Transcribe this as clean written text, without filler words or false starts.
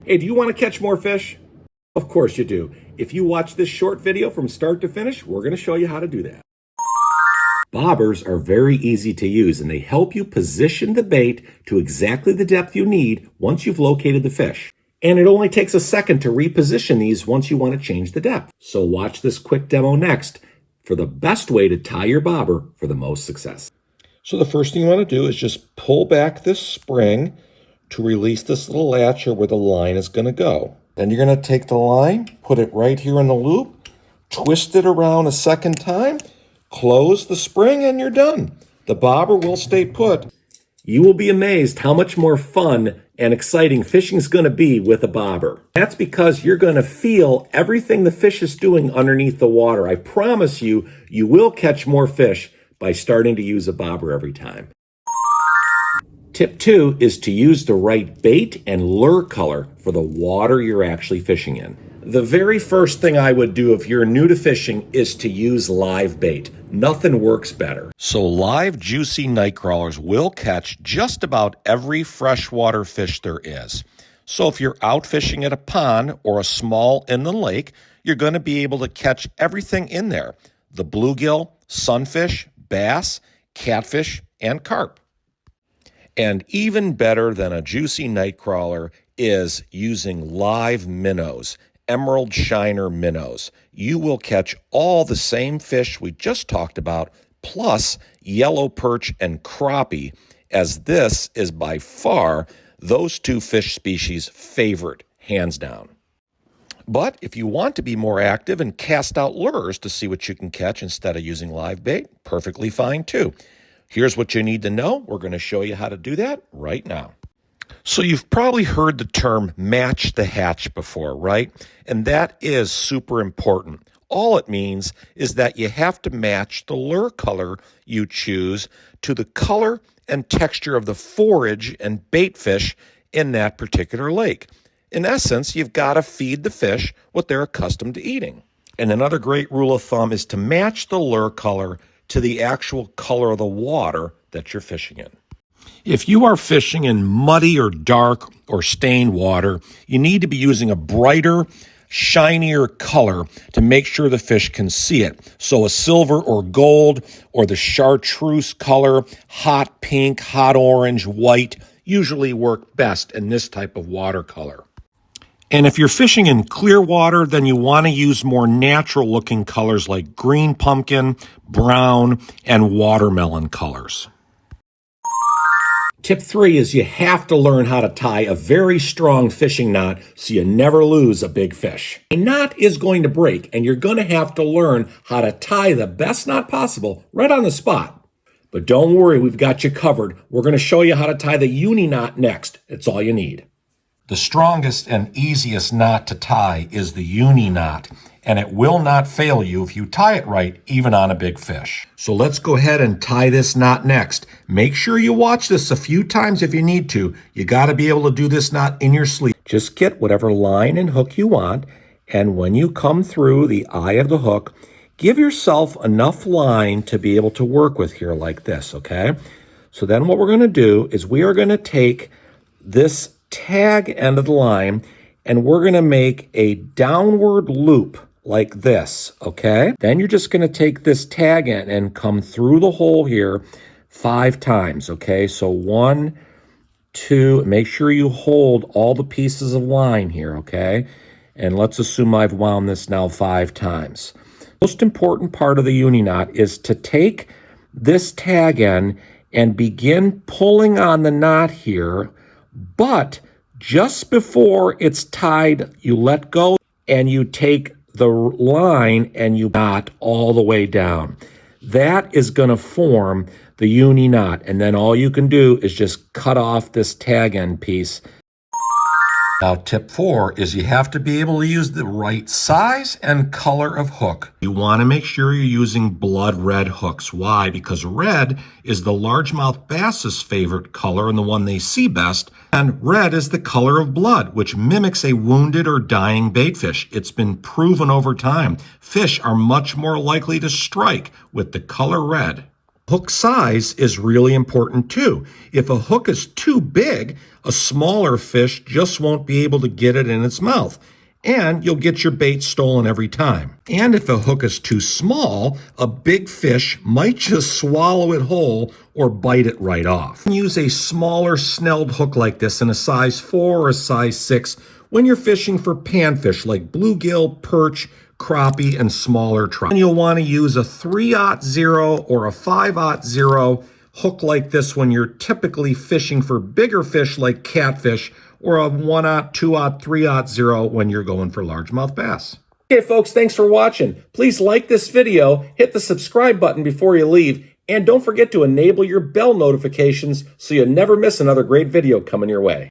Hey, do you want to catch more fish? Of course you do. If you watch this short video from start to finish, we're going to show you how to do that. Bobbers are very easy to use, and they help you position the bait to exactly the depth you need once you've located the fish. And it only takes a second to reposition these once you want to change the depth. So watch this quick demo next for the best way to tie your bobber for the most success. So the first thing you want to do is just pull back this spring to release this little latch here where the line is going to go. Then you're going to take the line, put it right here in the loop, twist it around a second time, close the spring, and you're done. The bobber will stay put. You will be amazed how much more fun and exciting fishing is going to be with a bobber. That's because you're going to feel everything the fish is doing underneath the water. I promise you, you will catch more fish by starting to use a bobber every time. Tip 2 is to use the right bait and lure color for the water you're actually fishing in. The very first thing I would do if you're new to fishing is to use live bait. Nothing works better. So live juicy night crawlers will catch just about every freshwater fish there is. So if you're out fishing at a pond or a small inland lake, you're going to be able to catch everything in there. The bluegill, sunfish, bass, catfish, and carp. And even better than a juicy night crawler is using live minnows, emerald shiner minnows. You will catch all the same fish we just talked about, plus yellow perch and crappie, as this is by far those two fish species' favorite, hands down. But if you want to be more active and cast out lures to see what you can catch instead of using live bait, perfectly fine too. Here's what you need to know. We're going to show you how to do that right now. So you've probably heard the term match the hatch before, right? And that is super important. All it means is that you have to match the lure color you choose to the color and texture of the forage and bait fish in that particular lake. In essence, you've got to feed the fish what they're accustomed to eating. And another great rule of thumb is to match the lure color to the actual color of the water that you're fishing in. If you are fishing in muddy or dark or stained water, you need to be using a brighter, shinier color to make sure the fish can see it. So a silver or gold or the chartreuse color, hot pink, hot orange, white, usually work best in this type of watercolor. And if you're fishing in clear water, then you want to use more natural looking colors like green pumpkin, brown, and watermelon colors. Tip 3 is you have to learn how to tie a very strong fishing knot so you never lose a big fish. A knot is going to break, and you're going to have to learn how to tie the best knot possible right on the spot. But don't worry, we've got you covered. We're going to show you how to tie the UNI knot next. It's all you need. The strongest and easiest knot to tie is the UNI knot, and it will not fail you if you tie it right, even on a big fish. So let's go ahead and tie this knot next. Make sure you watch this a few times if you need to. You got to be able to do this knot in your sleep. Just get whatever line and hook you want, and when you come through the eye of the hook, give yourself enough line to be able to work with here like this, okay? So then what we're going to do is we are going to take this tag end of the line and we're going to make a downward loop like this, okay? Then you're just going to take this tag end and come through the hole here 5 times, okay? So 1, 2, make sure you hold all the pieces of line here, okay? And let's assume I've wound this now 5 times. Most important part of the UNI knot is to take this tag end and begin pulling on the knot here, but just before it's tied, you let go and you take the line and you knot all the way down. That is going to form the UNI knot, and then all you can do is just cut off this tag end piece. Now, tip 4 is you have to be able to use the right size and color of hook. You want to make sure you're using blood red hooks. Why? Because red is the largemouth bass's favorite color and the one they see best. And red is the color of blood, which mimics a wounded or dying baitfish. It's been proven over time. Fish are much more likely to strike with the color red. Hook size is really important too. If a hook is too big, a smaller fish just won't be able to get it in its mouth, and you'll get your bait stolen every time. And if a hook is too small, a big fish might just swallow it whole or bite it right off. Use a smaller snelled hook like this in a size 4 or a size 6 when you're fishing for panfish like bluegill, perch, crappie, and smaller trout. And you'll want to use a 3/0 or a 5/0 hook like this when you're typically fishing for bigger fish like catfish, or a 1/0, 2/0, 3/0 when you're going for largemouth bass. Okay, folks, thanks for watching. Please like this video, hit the subscribe button before you leave, and don't forget to enable your bell notifications so you never miss another great video coming your way.